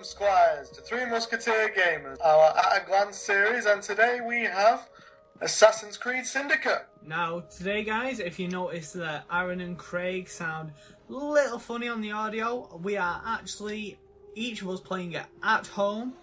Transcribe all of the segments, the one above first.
Welcome, Squires, to Three Musketeer Gamers, our At a Glance series, and today we have Assassin's Creed Syndicate. Now, today, guys, if you notice that Aaron and Craig sound a little funny on the audio, we are actually, each of us playing it at home,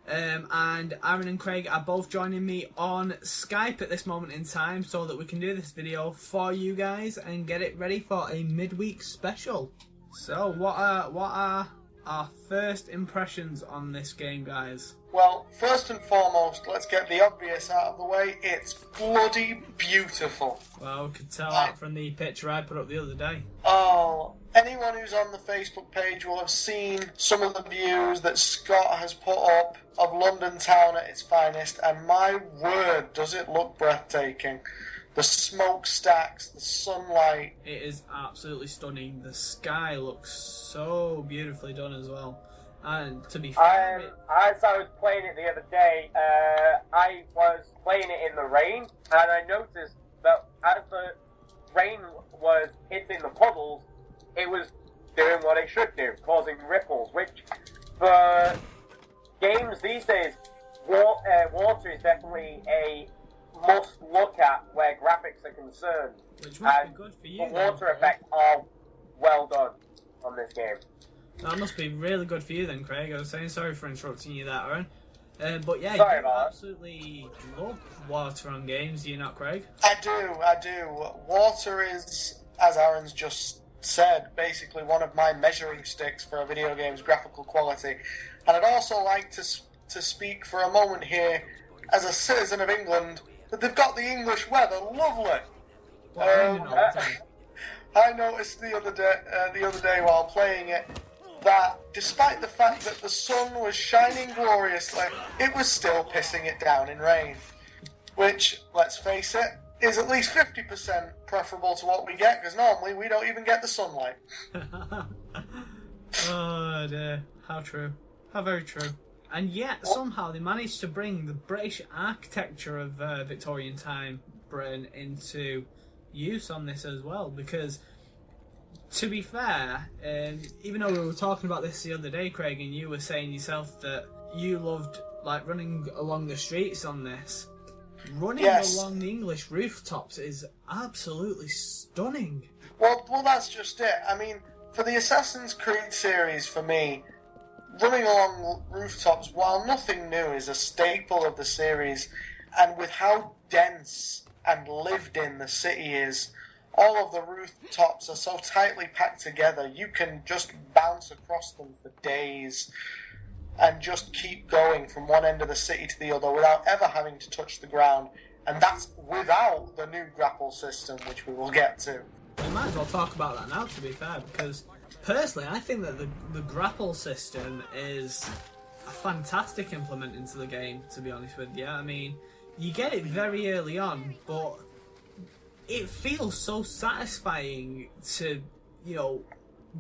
and Aaron and Craig are both joining me on Skype at this moment in time so that we can do this video for you guys and get it ready for a midweek special. So, what are our first impressions on this game, guys? Well, first and foremost, let's get the obvious out of the way. It's bloody beautiful. Well, we could tell that from the picture I put up the other day. Oh, anyone who's on the Facebook page will have seen some of the views that Scott has put up of London town at its finest, and my word, does it look breathtaking. The smokestacks, the sunlight. It is absolutely stunning. The sky looks so beautifully done as well. And to be fair, as I was playing it the other day, I was playing it in the rain, and I noticed that as the rain was hitting the puddles, it was doing what it should do, causing ripples, which for games these days, water is definitely a must look at where graphics are concerned. Which must be good for you. The water effects are well done on this game. That must be really good for you then, Craig. I was saying, sorry for interrupting you there, Aaron. But yeah, sorry you absolutely love water on games, do you not, Craig? I do. Water is, as Aaron's just said, basically one of my measuring sticks for a video game's graphical quality. And I'd also like to speak for a moment here as a citizen of England that they've got the English weather lovely. I noticed the other day while playing it that despite the fact that the sun was shining gloriously, it was still pissing it down in rain. Which, let's face it, is at least 50% preferable to what we get, because normally we don't even get the sunlight. Oh dear, how true. How very true. And yet, somehow, they managed to bring the British architecture of Victorian time Britain into use on this as well, because to be fair, even though we were talking about this the other day, Craig, and you were saying yourself that you loved like running along the streets on this, running along the English rooftops is absolutely stunning. Well, that's just it. I mean, for the Assassin's Creed series, for me, running along rooftops, while nothing new, is a staple of the series, and with how dense and lived in the city is, all of the rooftops are so tightly packed together, you can just bounce across them for days and just keep going from one end of the city to the other without ever having to touch the ground. And that's without the new grapple system, which we will get to. We might as well talk about that now, to be fair, because personally I think that the grapple system is a fantastic implement into the game, to be honest with you. I mean, you get it very early on, but it feels so satisfying to,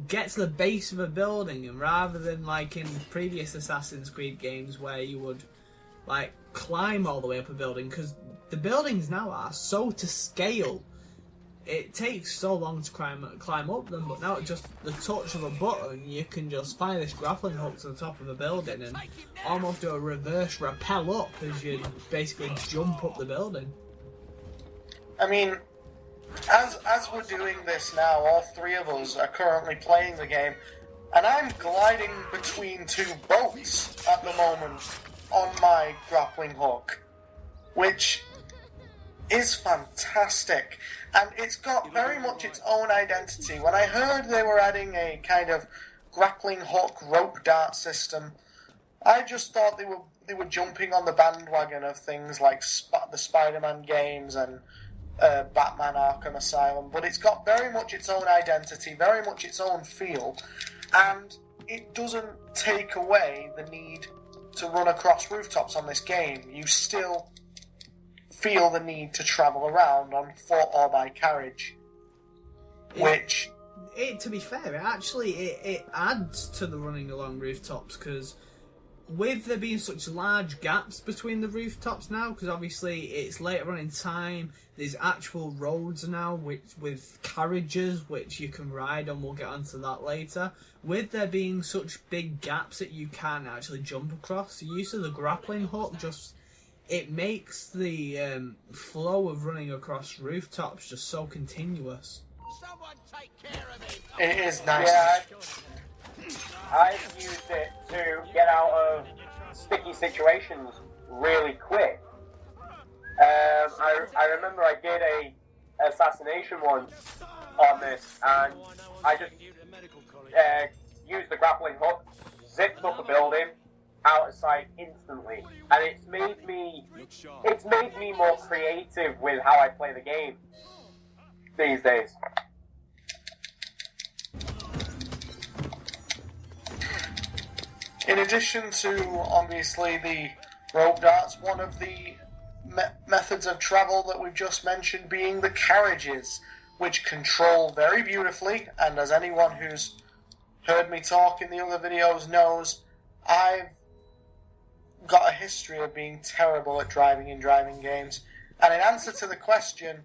get to the base of a building, and rather than like in previous Assassin's Creed games where you would like climb all the way up a building, because the buildings now are so to scale. It takes so long to climb up them, but now at just the touch of a button, you can just fire this grappling hook to the top of a building and almost do a reverse rappel up as you basically jump up the building. I mean, as we're doing this now, all three of us are currently playing the game, and I'm gliding between two boats at the moment on my grappling hook, which is fantastic, and it's got very much its own identity. When I heard they were adding a kind of grappling hook rope dart system, I just thought they were jumping on the bandwagon of things like the Spider-Man games and Batman Arkham Asylum, but it's got very much its own identity, very much its own feel, and it doesn't take away the need to run across rooftops on this game. You still feel the need to travel around on foot or by carriage, which... To be fair, it adds to the running along rooftops, because with there being such large gaps between the rooftops now, because obviously it's later on in time, there's actual roads now with carriages which you can ride, and we'll get onto that later. With there being such big gaps that you can actually jump across, the use of the grappling hook it makes the flow of running across rooftops just so continuous. It is nice. Yeah, I've used it to get out of sticky situations really quick. I remember I did a assassination once on this, and I just used the grappling hook, zipped up a building, out of sight instantly, and it's made me more creative with how I play the game these days. In addition to, obviously, the rope darts, one of the methods of travel that we've just mentioned being the carriages, which control very beautifully, and as anyone who's heard me talk in the other videos knows, I've got a history of being terrible at driving in driving games. And in answer to the question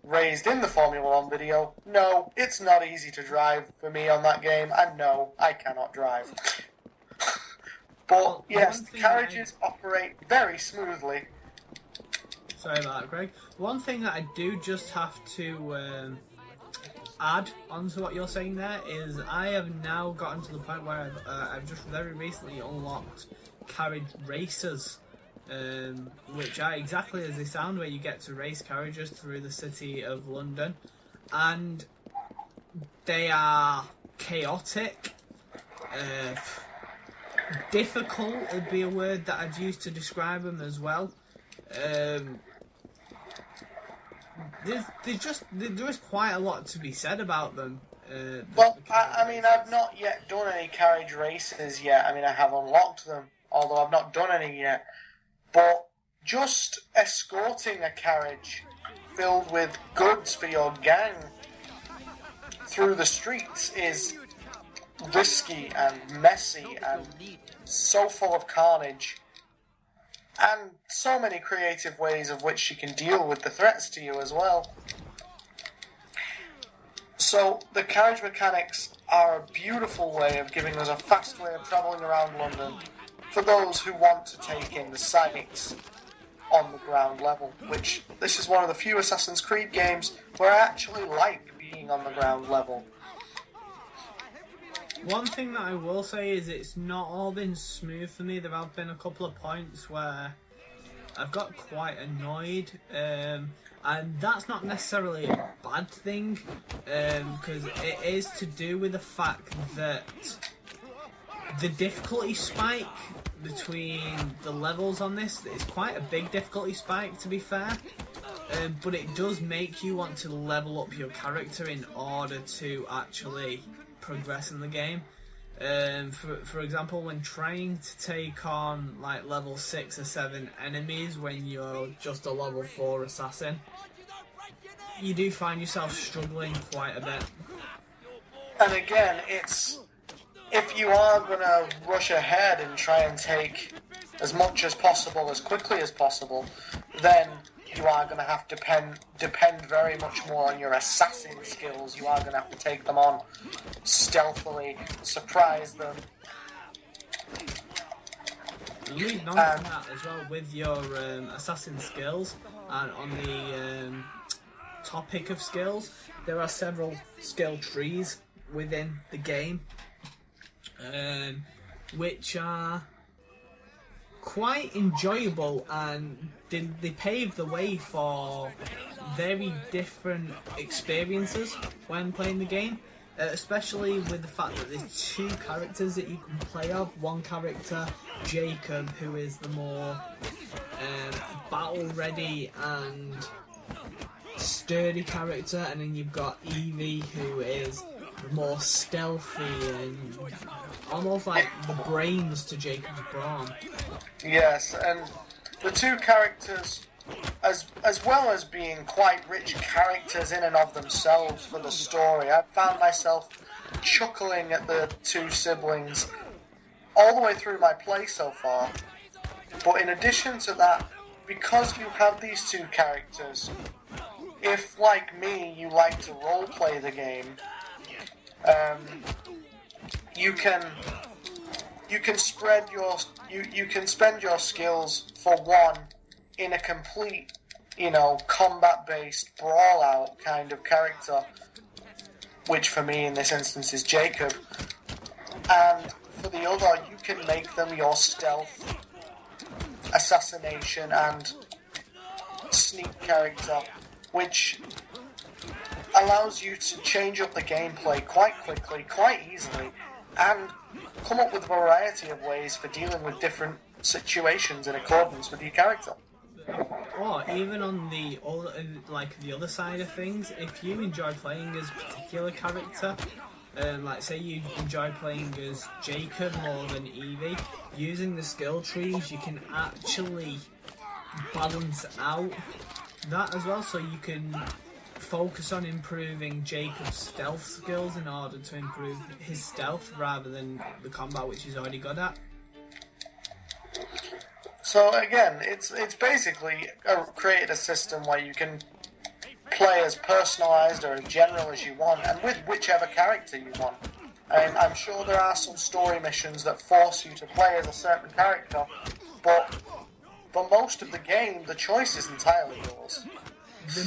raised in the Formula 1 video, no, it's not easy to drive for me on that game, and no, I cannot drive. But yes, the carriages operate very smoothly. Sorry about that, Greg. One thing that I do just have to add onto what you're saying there is I have now gotten to the point where I've just very recently unlocked carriage races, which are exactly as they sound, where you get to race carriages through the city of London, and they are chaotic. Difficult would be a word that I'd use to describe them as well. There is quite a lot to be said about them. Well, I mean, I've not yet done any carriage races yet. I mean, I have unlocked them, although I've not done any yet. But just escorting a carriage filled with goods for your gang through the streets is risky and messy and so full of carnage, and so many creative ways of which you can deal with the threats to you as well. So the carriage mechanics are a beautiful way of giving us a fast way of travelling around London for those who want to take in the sights on the ground level, which this is one of the few Assassin's Creed games where I actually like being on the ground level. One thing that I will say is it's not all been smooth for me. There have been a couple of points where I've got quite annoyed, and that's not necessarily a bad thing, because it is to do with the fact that the difficulty spike between the levels on this is quite a big difficulty spike, to be fair, but it does make you want to level up your character in order to actually progress in the game. For example, when trying to take on like level 6 or 7 enemies when you're just a level 4 assassin, you do find yourself struggling quite a bit. And again, it's if you are going to rush ahead and try and take as much as possible as quickly as possible, then you are going to have to depend very much more on your assassin skills. You are going to have to take them on stealthily, surprise them. Leading on from that as well, with your assassin skills, and on the topic of skills, there are several skill trees within the game, which are quite enjoyable, and they pave the way for very different experiences when playing the game, especially with the fact that there's 2 characters that you can play of. One character, Jacob, who is the more battle ready and sturdy character, and then you've got Evie, who is more stealthy and almost like the brains to Jacob's brawn. Yes, and the 2 characters, as well as being quite rich characters in and of themselves for the story, I found myself chuckling at the 2 siblings all the way through my play so far. But in addition to that, because you have these two characters, if, like me, you like to roleplay the game, you can spread your you can spend your skills for one in a complete, combat-based brawl-out kind of character, which for me in this instance is Jacob, and for the other you can make them your stealth, assassination and sneak character, which allows you to change up the gameplay quite quickly, quite easily, and come up with a variety of ways for dealing with different situations in accordance with your character. Or even on the other side of things, if you enjoy playing as a particular character, like say you enjoy playing as Jacob more than Evie, using the skill trees you can actually balance out that as well, so you can focus on improving Jacob's stealth skills in order to improve his stealth rather than the combat which he's already good at. So again, it's basically created a system where you can play as personalised or as general as you want, and with whichever character you want. I'm sure there are some story missions that force you to play as a certain character, but for most of the game, the choice is entirely yours.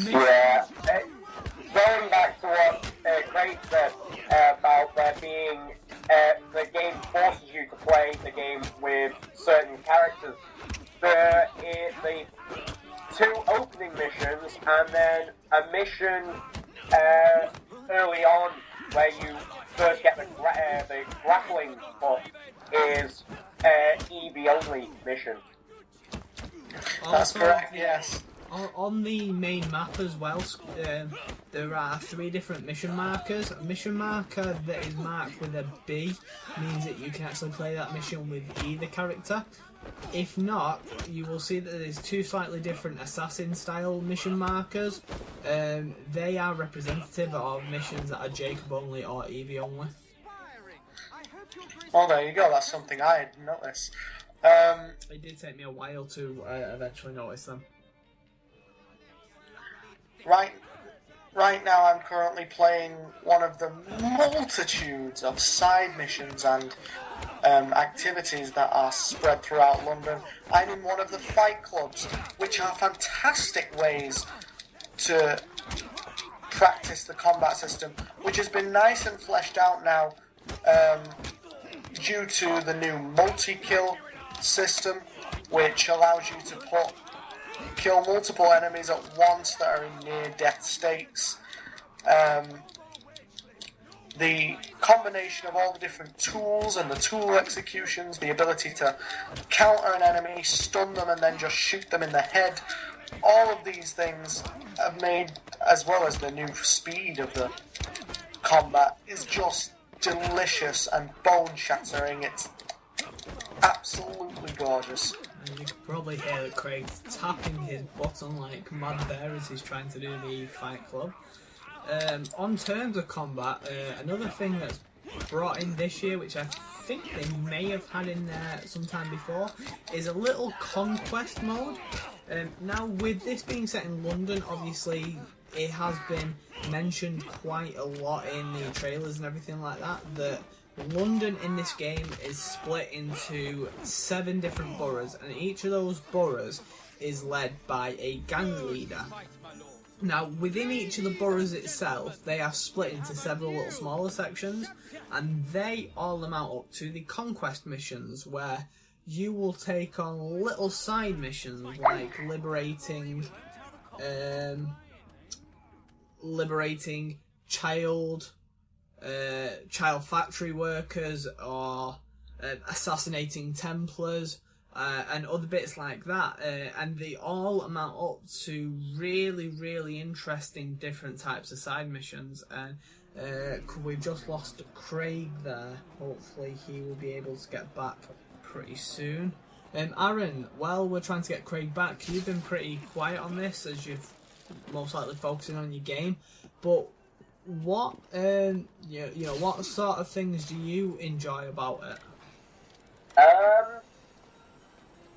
Yeah, going back to what Craig said about there being the game forces you to play the game with certain characters. The two opening missions and then a mission early on where you first get the grappling hook is EV only mission. That's correct, yes. On the main map as well, there are 3 different mission markers. A mission marker that is marked with a B means that you can actually play that mission with either character. If not, you will see that there's 2 slightly different assassin style mission markers. They are representative of missions that are Jacob only or Evie only. Well, there you go, that's something I didn't notice. It did take me a while to eventually notice them. Right now I'm currently playing one of the multitudes of side missions and activities that are spread throughout London. I'm in one of the fight clubs, which are fantastic ways to practice the combat system, which has been nice and fleshed out now due to the new multi-kill system, which allows you to kill multiple enemies at once that are in near-death states. The combination of all the different tools and the tool executions, the ability to counter an enemy, stun them and then just shoot them in the head, all of these things have made, as well as the new speed of the combat, is just delicious and bone-shattering. It's absolutely gorgeous. And you can probably hear that Craig's tapping his button like mad bear as he's trying to do the fight club. On terms of combat, another thing that's brought in this year, which I think they may have had in there sometime before, is a little conquest mode. Now, with this being set in London, obviously it has been mentioned quite a lot in the trailers and everything like that, that London in this game is split into 7 different boroughs, and each of those boroughs is led by a gang leader. Now, within each of the boroughs itself, they are split into several little smaller sections, and they all amount up to the conquest missions, where you will take on little side missions like liberating child factory workers, or assassinating Templars, and other bits like that, and they all amount up to really, really interesting different types of side missions. And we've just lost Craig there. Hopefully he will be able to get back pretty soon. Aaron, while we're trying to get Craig back, you've been pretty quiet on this as you've most likely focusing on your game, but what what sort of things do you enjoy about it?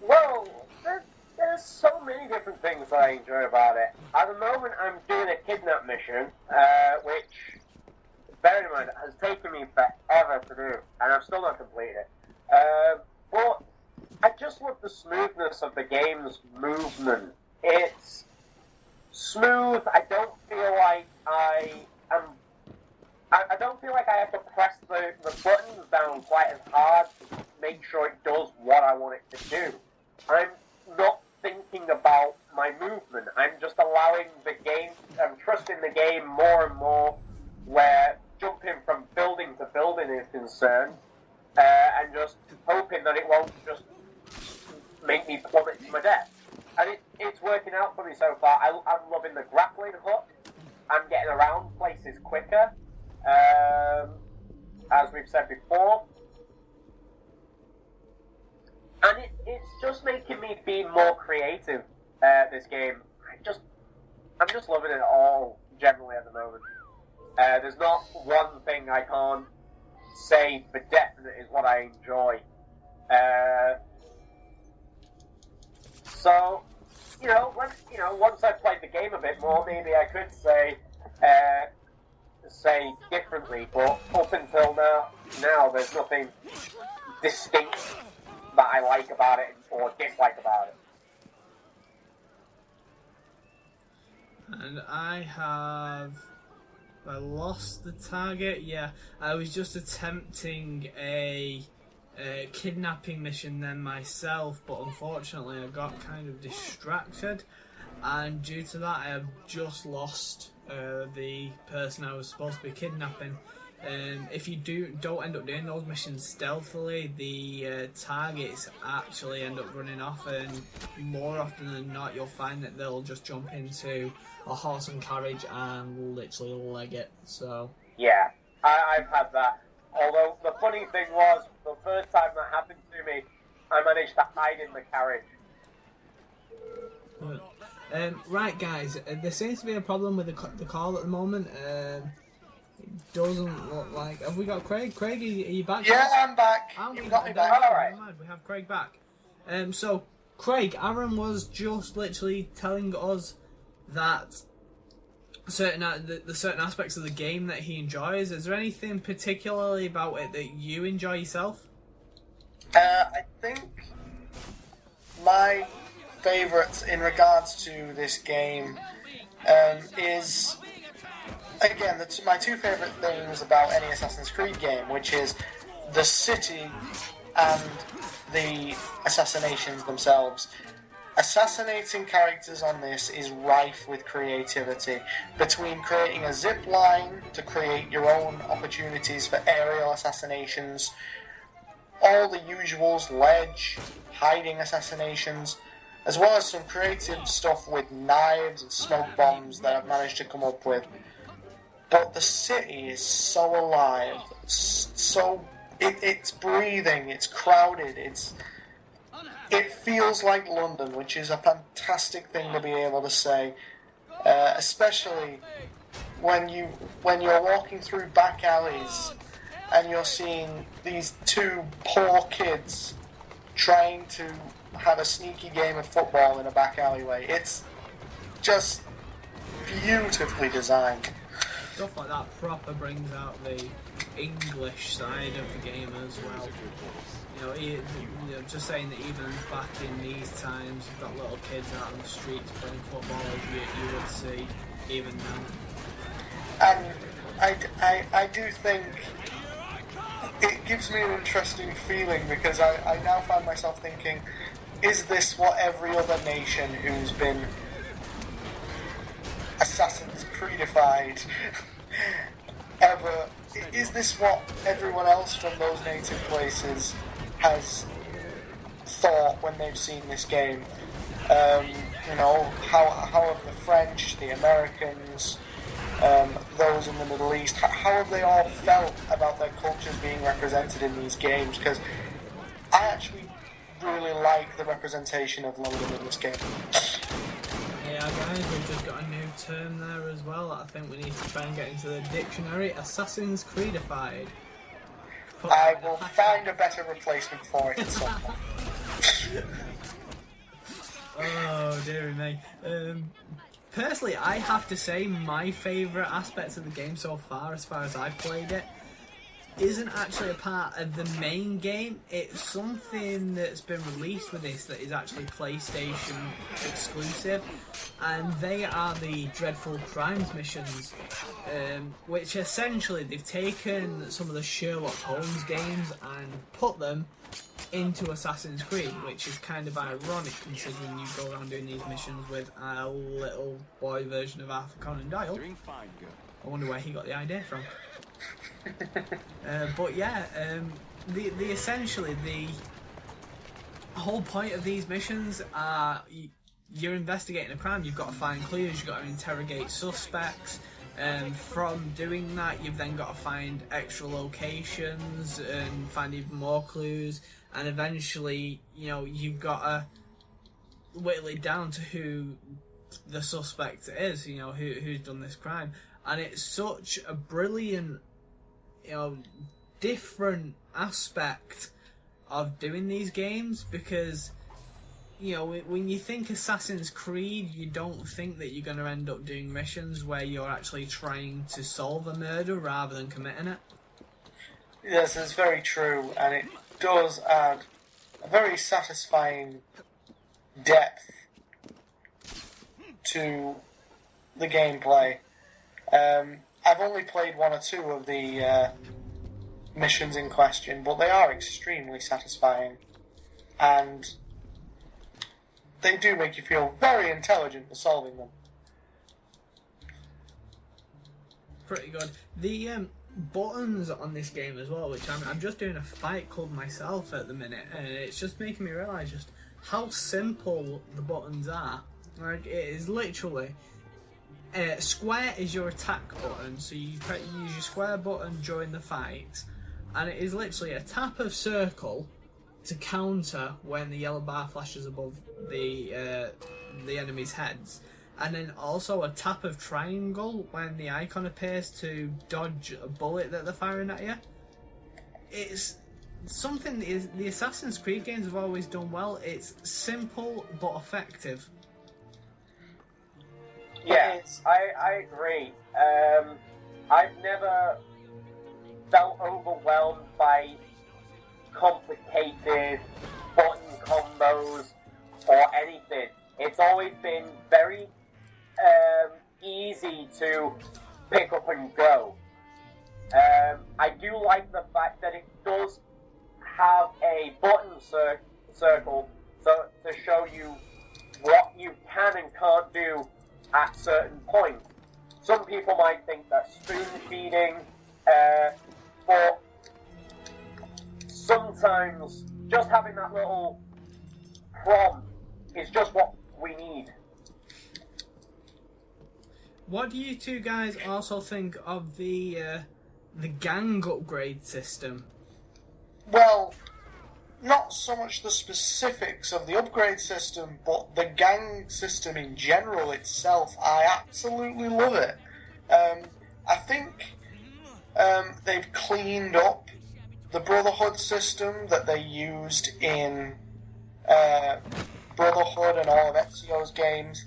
Well, there's so many different things that I enjoy about it. At the moment, I'm doing a kidnap mission, which, bear in mind, has taken me forever to do, and I've still not completed it. But I just love the smoothness of the game's movement. It's smooth. I don't feel like I don't feel like I have to press the buttons down quite as hard to make sure it does what I want it to do. I'm not thinking about my movement. I'm just allowing the game, I'm trusting the game more and more where jumping from building to building is concerned, and just hoping that it won't just make me plummet to my death. And it's working out for me so far. I'm loving the grappling hook. I'm getting around places quicker, as we've said before. And it's just making me be more creative, this game. I'm just loving it all, generally, at the moment. There's not one thing I can't say for definite is what I enjoy. So, once I've played the game a bit more, maybe I could say differently, but up until now there's nothing distinct that I like about it or dislike about it. And I lost the target. Yeah, I was just attempting a kidnapping mission then myself, but unfortunately I got kind of distracted, and due to that I have just lost the person I was supposed to be kidnapping. If you don't end up doing those missions stealthily, the targets actually end up running off, and more often than not you'll find that they'll just jump into a horse and carriage and literally leg it. So yeah, I've had that. Although the funny thing was, the first time that happened to me, I managed to hide in the carriage. Right, guys, there seems to be a problem with the call at the moment. It doesn't look like... Have we got Craig? Craig, are you back? Yeah, I'm back. You've got me back. All right. We have Craig back. So, Craig, Aaron was just literally telling us that the certain aspects of the game that he enjoys. Is there anything particularly about it that you enjoy yourself? I think my favourite in regards to this game is, again, my two favourite things about any Assassin's Creed game, which is the city and the assassinations themselves. Assassinating characters on this is rife with creativity, between creating a zip line to create your own opportunities for aerial assassinations, all the usuals, ledge, hiding assassinations, as well as some creative stuff with knives and smoke bombs that I've managed to come up with. But the city is so alive, it's breathing, it's crowded, it feels like London, which is a fantastic thing to be able to say, especially when you're walking through back alleys and you're seeing these two poor kids trying to have a sneaky game of football in a back alleyway. It's just beautifully designed. Stuff like that proper brings out the English side of the game as well. Just saying that even back in these times, you've got little kids out on the streets playing football as you would see even now. And I do think it gives me an interesting feeling, because I now find myself thinking, is this what every other nation who's been Assassin's Creedified ever, is this what everyone else from those native places has thought when they've seen this game? How have the French, the Americans, those in the Middle East, how have they all felt about their cultures being represented in these games? Because I actually really like the representation of London in this game. Yeah, guys, we've just got a new term there as well that I think we need to try and get into the dictionary. Assassin's Creedified. I will find a better replacement for it at some point. Oh, dear me. Personally, I have to say my favourite aspects of the game so far as I've played it, isn't actually a part of the main game. It's something that's been released with this that is actually PlayStation exclusive, and they are the Dreadful Crimes missions, which essentially they've taken some of the Sherlock Holmes games and put them into Assassin's Creed, which is kind of ironic considering you go around doing these missions with a little boy version of Arthur Conan Doyle. I wonder where he got the idea from. But yeah, the essentially the whole point of these missions are you're investigating a crime. You've got to find clues. You've got to interrogate suspects. From doing that, you've then got to find extra locations and find even more clues. And eventually, you've got to whittle it down to who the suspect is. Who's done this crime. And it's such a brilliant, different aspect of doing these games because, when you think Assassin's Creed, you don't think that you're going to end up doing missions where you're actually trying to solve a murder rather than committing it. Yes, it's very true, and it does add a very satisfying depth to the gameplay. I've only played one or two of the missions in question, but they are extremely satisfying, and they do make you feel very intelligent for solving them. Pretty good. The buttons on this game as well, which I'm just doing a Fight Club myself at the minute, and it's just making me realise just how simple the buttons are. Like, it is literally square is your attack button, so you use your square button during the fight, and it is literally a tap of circle to counter when the yellow bar flashes above the enemy's heads, and then also a tap of triangle when the icon appears to dodge a bullet that they're firing at you. It's something the Assassin's Creed games have always done well. It's simple but effective. Yeah, I agree. I've never felt overwhelmed by complicated button combos or anything. It's always been very easy to pick up and go. I do like the fact that it does have a button circle to show you what you can and can't do at certain points. Some people might think that's spoon feeding, but sometimes just having that little prompt is just what we need. What do you two guys also think of the gang upgrade system? Well, not so much the specifics of the upgrade system, but the gang system in general itself. I absolutely love it. I think they've cleaned up the Brotherhood system that they used in Brotherhood and all of Ezio's games,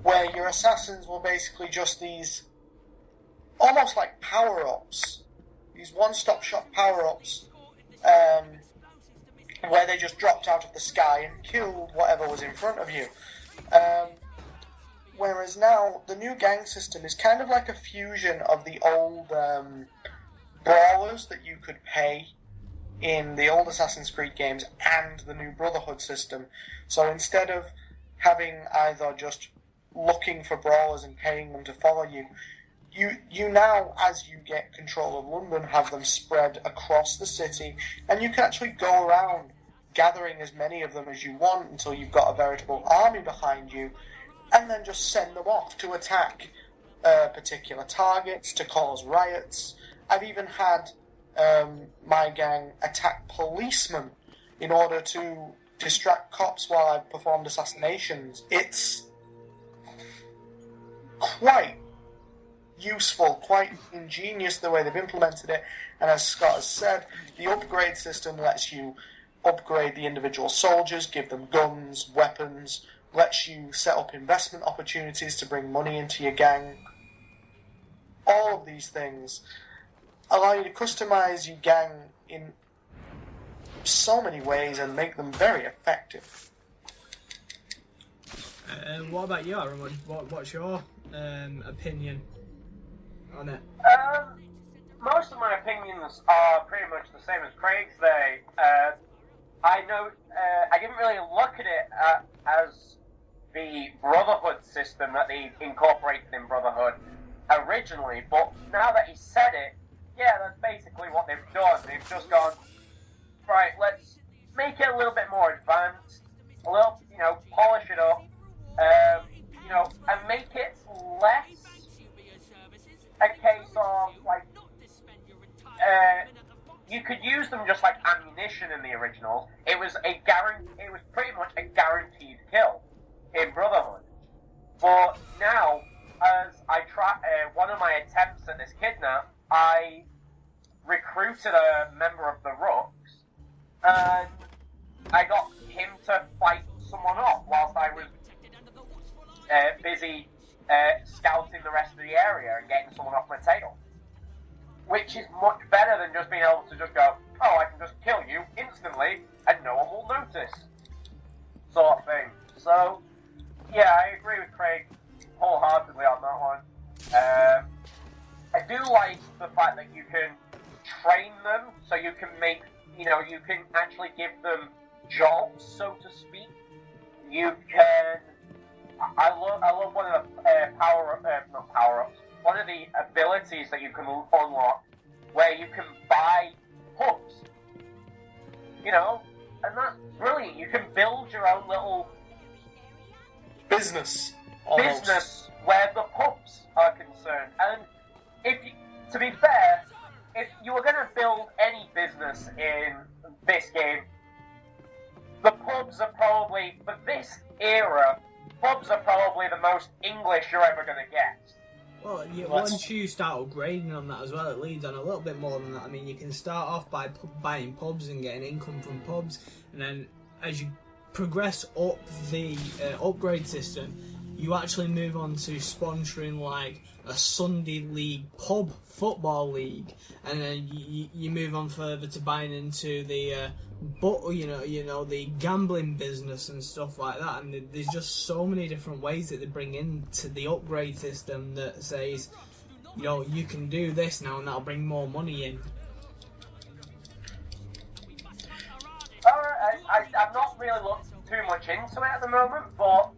where your assassins were basically just these almost like power-ups, these one-stop shop power-ups, where they just dropped out of the sky and killed whatever was in front of you. Whereas now, the new gang system is kind of like a fusion of the old brawlers that you could pay in the old Assassin's Creed games and the new Brotherhood system. So instead of having either just looking for brawlers and paying them to follow you, you now, as you get control of London, have them spread across the city, and you can actually go around gathering as many of them as you want until you've got a veritable army behind you, and then just send them off to attack particular targets, to cause riots. I've even had my gang attack policemen in order to distract cops while I've performed assassinations. It's quite useful, quite ingenious the way they've implemented it. And as Scott has said, the upgrade system lets you upgrade the individual soldiers, give them guns, weapons, lets you set up investment opportunities to bring money into your gang. All of these things allow you to customize your gang in so many ways and make them very effective. What about you, Aaron? What's your opinion on it? Most of my opinions are pretty much the same as Craig's. I know I didn't really look at it as the Brotherhood system that they incorporated in Brotherhood originally, but now that he said it, yeah, that's basically what they've done. They've just gone, right, let's make it a little bit more advanced, a little, polish it up, and make it less a case of, like, you could use them just like ammunition in the originals. It was pretty much a guaranteed kill in Brotherhood. But now, as I try, one of my attempts at this kidnap, I recruited a member of the Rooks, and I got him to fight someone off whilst I was busy scouting the rest of the area and getting someone off my tail. Which is much better than just being able to just go, oh, I can just kill you instantly and no one will notice, sort of thing. So, yeah, I agree with Craig wholeheartedly on that one. I do like the fact that you can train them, so you can make, you can actually give them jobs, so to speak. You can, I love one of the one of the abilities that you can unlock, where you can buy pubs, and that's brilliant. You can build your own little business where the pubs are concerned. And to be fair, if you were going to build any business in this game, the pubs are probably, for this era, pubs are probably the most English you're ever going to get. Well, once you start upgrading on that as well, it leads on a little bit more than that. I mean, you can start off by buying pubs and getting income from pubs, and then as you progress up the upgrade system, you actually move on to sponsoring like a Sunday league pub football league, and then you move on further to buying into the the gambling business and stuff like that. And there's just so many different ways that they bring into the upgrade system that says, you can do this now and that'll bring more money in. I've not really looked too much into it at the moment, but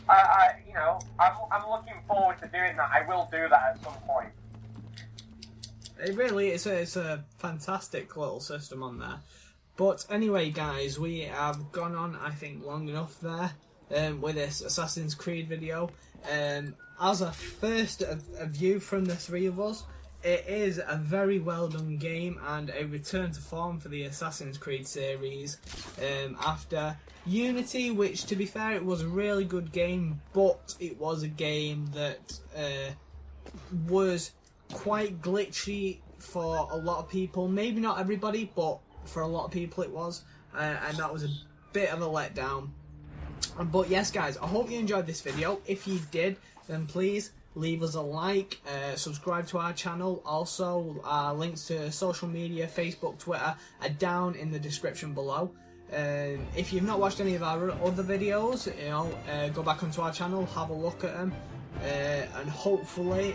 I'm looking forward to doing that. I will do that at some point. It really is. It's a fantastic little system on there. But anyway, guys, we have gone on, I think, long enough there with this Assassin's Creed video. As a first view from the three of us, it is a very well done game and a return to form for the Assassin's Creed series after Unity, which, to be fair, it was a really good game, but it was a game that was quite glitchy for a lot of people. Maybe not everybody, but for a lot of people it was, and that was a bit of a letdown. But yes, guys, I hope you enjoyed this video. If you did, then please leave us a like, subscribe to our channel. Also, links to social media, Facebook, Twitter, are down in the description below. If you've not watched any of our other videos, go back onto our channel, have a look at them, and hopefully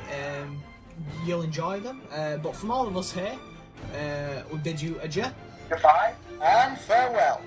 you'll enjoy them. But from all of us here, we bid you adieu. Goodbye and farewell.